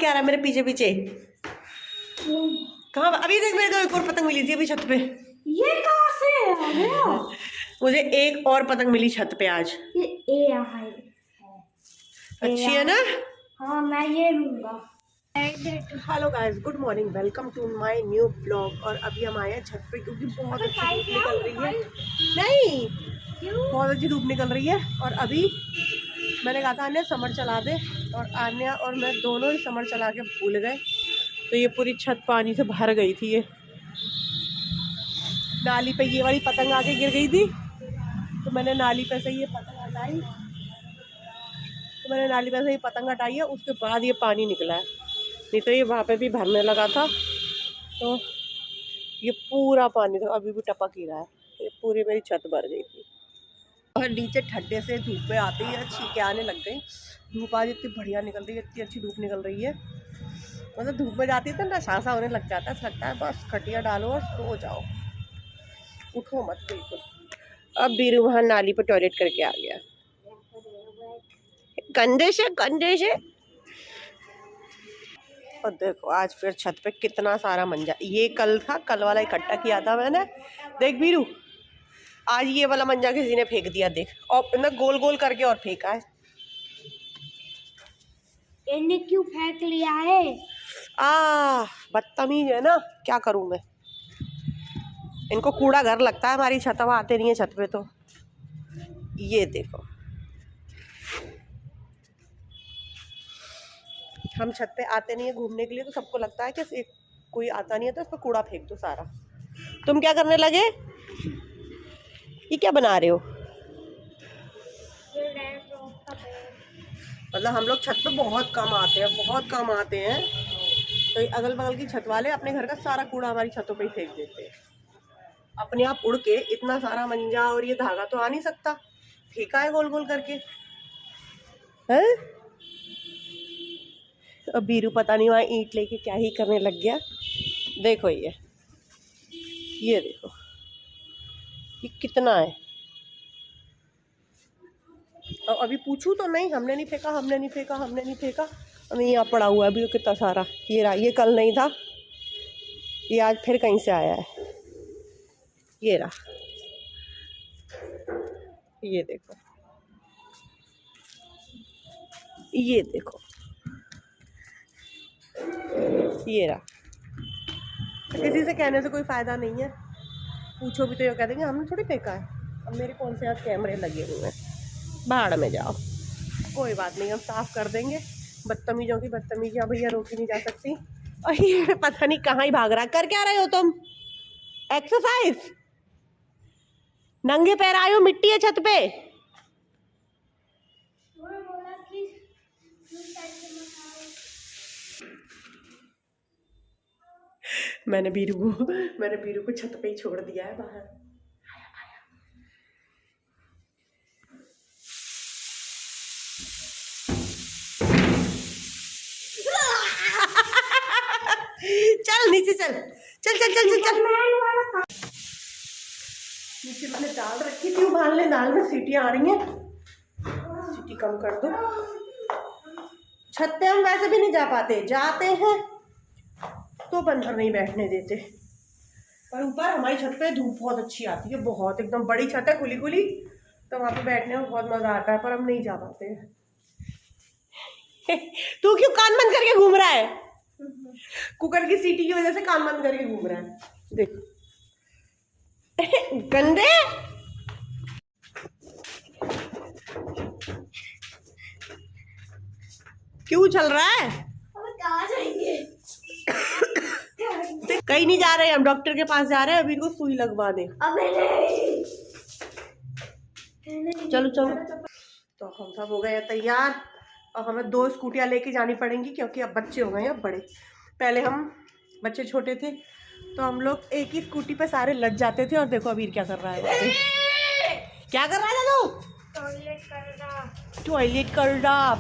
क्या रहा है मेरे पीछे पीछे? कहाँ? अभी देख मेरे को एक और पतंग मिली थी अभी छत पे। ये कहाँ से आ गया? मुझे एक और पतंग मिली छत पे आज। ये अच्छी है ना? हाँ मैं ये लूंगा। Hello guys, good morning, welcome to my new blog. और अभी हम आए हैं छत पे क्योंकि बहुत अच्छी धूप निकल रही है। नहीं, बहुत अच्छी धूप निकल रही है। और अभी मैंने कहा था आन्या समर चला दे, और आन्या और मैं दोनों ही समर चला के भूल गए। तो ये पूरी छत पानी से भर गई थी। ये नाली पे ये वाली पतंग आके गिर गई थी, तो मैंने नाली पे से ये पतंग हटाई। ये पतंग हटाई है, उसके बाद ये पानी निकला है। नहीं तो ये वहाँ पे भी भरने लगा था। तो ये पूरा पानी तो अभी भी टपक ही रहा है। ये पूरी मेरी छत भर गई थी। और नीचे ठंडे से धूप पे आते ही छींके आने लग गई। धूप आज इतनी बढ़िया निकल रही है, इतनी अच्छी धूप निकल रही है। मतलब धूप में जाती है तो नशा सा होने लग जाता है। ऐसा लगता है बस खटिया डालो और सो जाओ, उठो मत बिल्कुल। अब बीरू वहाँ नाली पर टॉयलेट करके आ गया। गंदे से। और देखो आज फिर छत पे कितना सारा मंजा। ये कल था, कल वाला इकट्ठा किया था मैंने। देख बीरू, आज ये वाला मंजा किसी ने फेंक दिया। देख, और ना गोल गोल करके और फेंका है। इन्हें क्यों फेंक लिया है? बदतमीज है ना, क्या करूं मैं। इनको कूड़ा घर लगता है, हमारी छत में आते नहीं है छत पे। तो ये देखो, हम छत पे आते नहीं है घूमने के लिए, तो सबको लगता है कि कोई आता नहीं है तो उस पर कूड़ा फेंक दो सारा। तुम क्या करने लगे? ये क्या बना रहे हो? मतलब हम लोग छत पे बहुत कम आते हैं। तो अगल बगल की छत वाले अपने घर का सारा कूड़ा हमारी छतों पे ही फेंक देते हैं। अपने आप उड़ के इतना सारा मंजा और ये धागा तो आ नहीं सकता, फेंका है गोल गोल करके है। अब बीरू पता नहीं वहाँ ईंट लेके क्या ही करने लग गया। देखो ये देखो, ये कितना है। और अभी पूछूं तो नहीं, हमने नहीं फेंका। अभी यहाँ पड़ा हुआ है अभी कितना सारा। ये रहा, ये कल नहीं था, ये आज फिर कहीं से आया है। ये रहा, ये देखो, ये रहा। किसी से कहने से कोई फ़ायदा नहीं है। पूछो भी तो ये कह देंगे हमने थोड़ी फेंका है। अब मेरे कौन से आज कैमरे लगे हुए हैं, भाड़ में जाओ। कोई बात नहीं, हम साफ़ कर देंगे। बदतमीज़ों की बदतमीजियाँ भैया रोकी नहीं जा सकती। और ये पता नहीं कहाँ ही भाग रहा। कर क्या रहे हो तुम? एक्सरसाइज? नंगे पैर आए हो, मिट्टी है छत पे। मैंने बीरू को छत पे ही छोड़ दिया है बाहर। चल नीचे चल। नीचे मैंने दाल रखी थी उबालने, दाल में सीटियाँ आ रही हैं। सीटी कम कर दो। छत पे हम वैसे भी नहीं जा पाते, जाते हैं तो बंदर नहीं बैठने देते। पर ऊपर हमारी छत पे धूप बहुत अच्छी आती है, बहुत एकदम बड़ी छत है, खुली, तो वहाँ पे बैठने में बहुत मजा आता है। पर हम नहीं जा पाते हैं। तू क्यों कान बंद करके घूम रहा है? कुकर की सीटी की वजह से कान बंद करके घूम रहा है। देख गंदे। क्यों चल रहा है? कहाँ जाएंगे? कहीं नहीं जा रहे, हम डॉक्टर के पास जा रहे हैं। अभी इनको सुई लगवाने। चलो। तो हम सब हो गए हैं तैयार। और हमें 2 स्कूटियाँ लेके जानी पड़ेंगी क्योंकि अब बच्चे हो गए हैं बड़े। पहले हम बच्चे छोटे थे तो हम लोग एक ही स्कूटी पे सारे लग जाते थे। और देखो अबीर क्या कर रहा है। क्या कर रहा है तू? टॉयलेट कर रहा।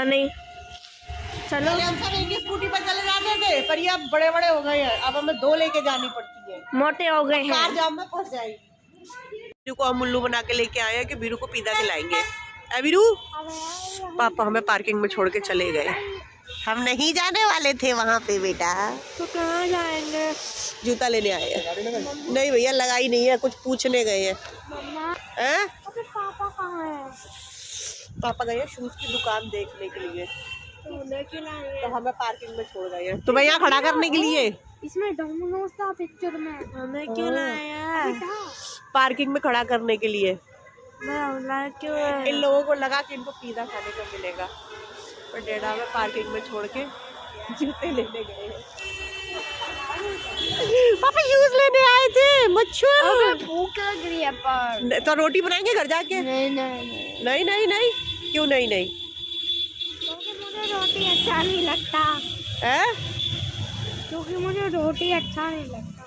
नहीं। चलो पहले हम सब एक स्कूटी पर चले जाते थे, पर ये अब बड़े बड़े हो गए हैं, अब हमें 2 लेके जानी पड़ती है, मोटे हो गए हैं। कार जाम में फंस जाएगी। बीरू को हम उल्लू बना के लेके आए हैं कि बीरू को पिज़्ज़ा खिलाएंगे। बीरू, पापा हमें पार्किंग में छोड़ के चले गए, हम नहीं जाने वाले थे वहाँ पे बेटा। तो कहाँ जाएंगे? जूता लेने आए हैं। नहीं भैया लगाई नहीं है, कुछ पूछने गए हैं। मम्मा हैं? पापा कहाँ है? पापा गए हैं शूज की दुकान देखने के लिए, तो लेके लाए। तो हमें पार्किंग में छोड़ गए हैं तुम्हें यहाँ खड़ा करने के लिए। इसमें डोमिनोज था पिक्चर में, हमें क्यों लाया? पार्किंग में खड़ा करने के लिए। मैं क्यों? इन लोगों को लगा कि इनको पिज़्ज़ा खाने को मिलेगा, पर डैडा में पार्किंग में छोड़ के जूते लेने गए हैं। पापा शूज लेने आए थे। मच्छर भूख लग रही है पर। तो रोटी बनाएंगे घर जाके। नहीं नहीं नहीं नहीं, क्यों नहीं नहीं? क्योंकि मुझे रोटी अच्छा नहीं लगता। है? क्योंकि मुझे रोटी अच्छा नहीं लगता।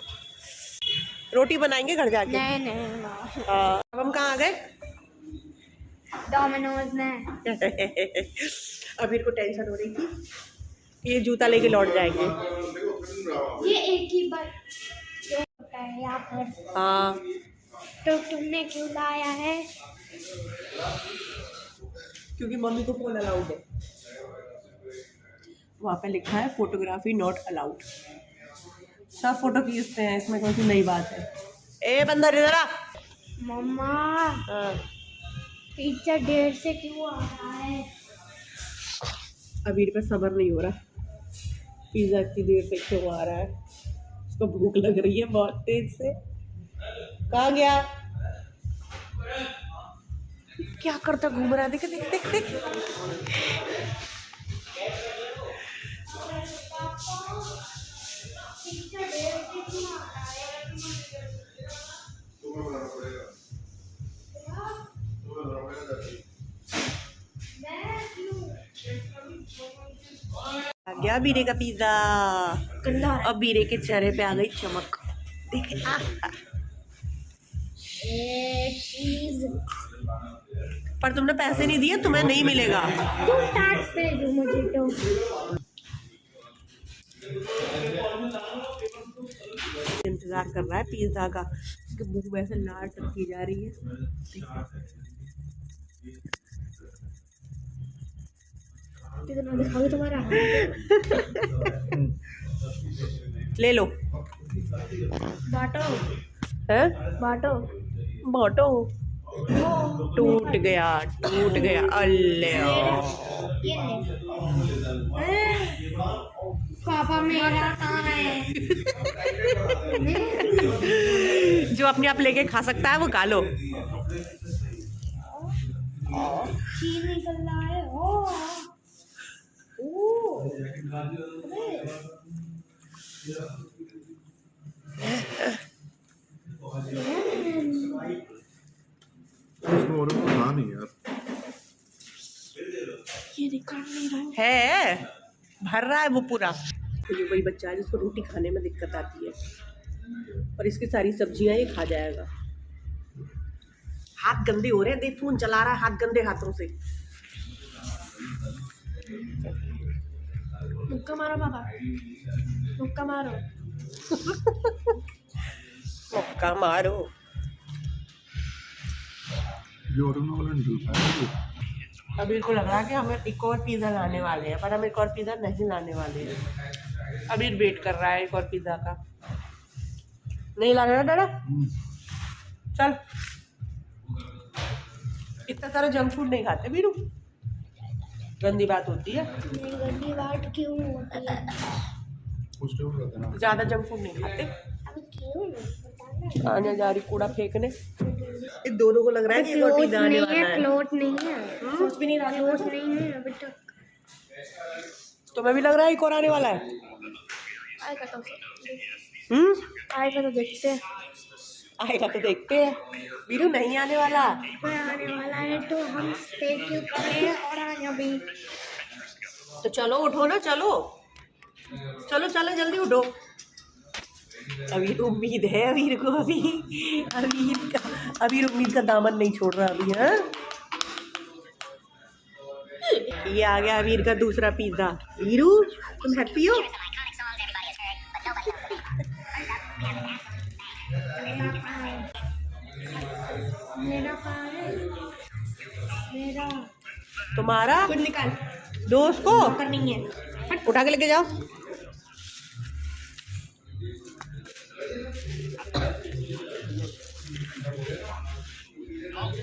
रोटी बनाएंगे घर जाके। नहीं। अब हम कहाँ आ गए? डोमिनोज में। अभी को टेंशन हो रही थी, ये जूता लेके लौट जाएंगे। ये एक ही बार होता है यहाँ पर। हाँ, तो तुमने क्यों लाया है? क्योंकि मम्मी को फोन अलाउड है। वहाँ पे लिखा है फोटोग्राफी नॉट अलाउड। सब फोटो खींचते हैं, इसमें कौन सी नई बात है? ए बंदर इधर आ। मम्मा हाँ। पिज्जा देर से क्यों आ रहा है? अबीर पे सब्र नहीं हो रहा, पिज़्ज़ा इतनी देर से क्यों आ रहा है? उसको भूख लग रही है बहुत तेज से। कहाँ गया? क्या करता घूम रहा है? देख देख देख देख। आ गया बीरे का पिज़्ज़ा। अब बीरे के चेहरे पे आ गई चमक। देख चीज। पर तुमने पैसे नहीं दिए, तुम्हें नहीं मिलेगा। क्यों टैक्स पे दो मुझे तो। इंतजार कर रहा है पिज़्ज़ा का, उसकी मुंह में से लार टपकी जा रही है। कितना दिखाओ तुम्हारा? ले लो। बाटो है? बाटो। बाटो। टूट गया अल्ले। ये ले। पापा मेरा कहाँ है? जो अपने आप लेके खा सकता है वो खा लो। चीज निकल रहा है। नहीं यार, ये निकाल नहीं रहा है, भर रहा है वो पूरा। जो वही बच्चा है जिसको रोटी खाने में दिक्कत आती है, और इसकी सारी सब्जियां ये खा जाएगा। हाथ गंदे हो रहे हैं, देख फोन चला रहा है हाथ गंदे हाथों से। मुक्का मारो पापा, मुक्का मारो। मुक्का मारो। अभी को लग रहा है कि हमें एक और पिज़्ज़ा लाने वाले हैं, पर हम एक और पिज़्ज़ा नहीं लाने वाले हैं। अभी वेट कर रहा है एक और पिज़्ज़ा का। नहीं लाने ना दादा? चल, इतना सारा जंक फूड नहीं खाते बीरू, गंदी बात होती है। गंदी बात क्यों होती है? ज़्यादा जंक फूड नहीं खाते। अब क्यों? आने जा रही कूड़ा फेंकने। इन दोनों को लग रहा है कि एक और पिज़्ज़ा आने वाला है। क्लोट नहीं है, कुछ भी नहीं रहा, क्लोट नहीं है अभी तक। तुम्हें भी लग रहा है एक और आने वाला है? आएगा तो देखते हैं। आएगा तो देखते हैं। बीरू नहीं आने वाला। आने वाला है तो हम स्टे क्यों करें? और आने अभी तो चलो उठो ना, चलो चलो चलो जल्दी उठो। अभी उम्मीद है अबीर को, अबीर उम्मीद का दामन नहीं छोड़ रहा अभी। है ये आ गया वीर का दूसरा पिज्जा। वीरू तुम हैप्पी हो? मेरा कहाँ है? मेरा तुम्हारा खुद निकाल, दोस्त को नहीं है। उठा के लेके जाओ।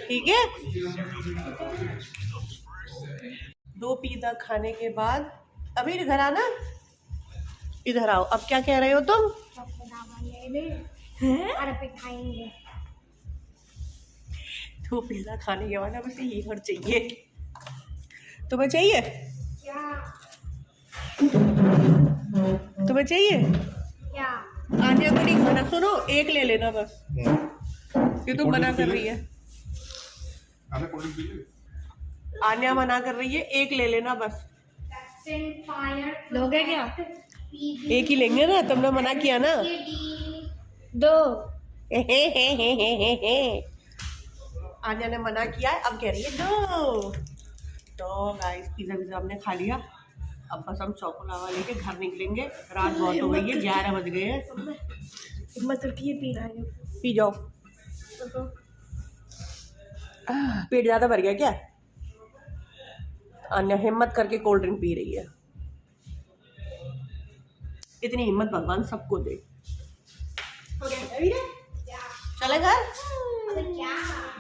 ठीक है, 2 पिज्जा खाने के बाद अभी घर आना। इधर आओ। अब क्या कह रहे हो तुम? अरे पे खाएंगे। 2 पिज्जा खाने के बाद बस ये और चाहिए। तुम्हें चाहिए? क्या? तुम्हें चाहिए? क्या? आन्या को नहीं खाना। सुनो, एक ले लेना बस, ये तुम मना कर रही है। आन्या मना कर रही है, एक ले लेना बस। लोगे क्या? एक ही लेंगे ना, तुमने मना किया ना। 2 आन्या ने मना किया है, अब कह रही है 2। तो गाइस पिज्जा हमने खा लिया। अब बस हम चॉकोलावा लेके घर निकलेंगे। रात बहुत हो गई है, 11 बज गए हैं। पी रहा है। पी जाओ। पेट ज्यादा भर गया क्या? अन्य हिम्मत करके कोल्ड ड्रिंक पी रही है। इतनी हिम्मत भगवान सबको दे। चले घर?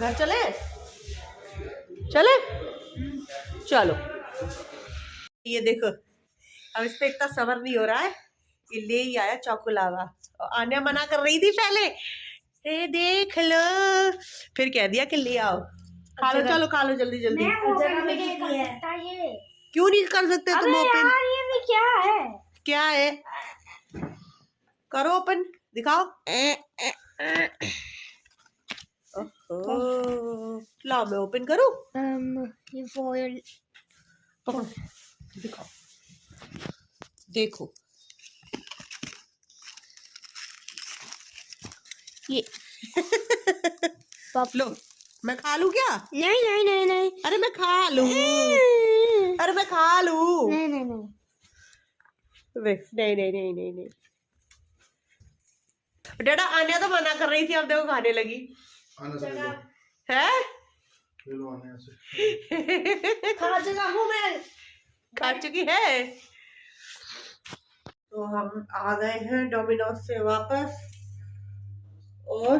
घर चले? चले? चलो। ये देखो, अब इस पे इतना सबर नहीं हो रहा है। ये ले ही आया चॉकोलावा। और आन्या मना कर रही थी पहले, ए देख लो, फिर कह दिया कि ले आओ। खा लो, चलो खा लो जल्दी जल्दी। क्यों नहीं कर सकते तुम ओपन? ये भी क्या है? क्या है? करो ओपन, दिखाओ। लाओ मैं ओपन करूं। ये फॉयल पकड़ो, दिखाओ, देखो ये लो, मैं खा लूं क्या? नहीं नहीं नहीं नहीं। अरे मैं खा लूं, अरे मैं खा लूं। नहीं नहीं नहीं नहीं नहीं नहीं नहीं नहीं। डाडा आन्या तो मना कर रही थी, अब देखो खाने लगी है। खा चुका हूँ मैं। खा चुकी है। तो हम आ गए हैं डोमिनोज से वापस, और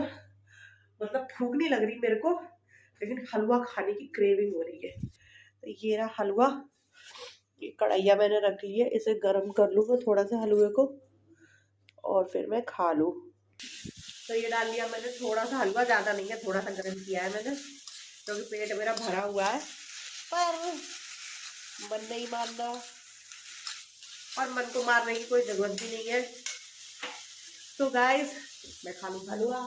मतलब भूख नहीं लग रही मेरे को, लेकिन हलवा खाने की क्रेविंग हो रही है। तो ये रहा हलवा। ये कढ़ाइया मैंने रख ली है, इसे गर्म कर लूँ मैं थोड़ा सा हलवे को, और फिर मैं खा लूँ। तो ये डाल लिया मैंने थोड़ा सा हलवा, ज़्यादा नहीं है, थोड़ा सा गर्म किया है मैंने, क्योंकि पेट मेरा भरा हुआ है। पर मन नहीं मानना, और मन को मारने की कोई ज़रूरत भी नहीं है। तो गाइस मैं खा लूँ हलवा,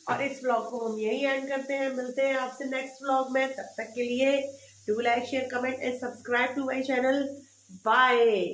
और इस व्लॉग को हम यही एंड करते हैं। मिलते हैं आपसे नेक्स्ट व्लॉग में, तब तक के लिए do like share comment and subscribe to my channel. Bye.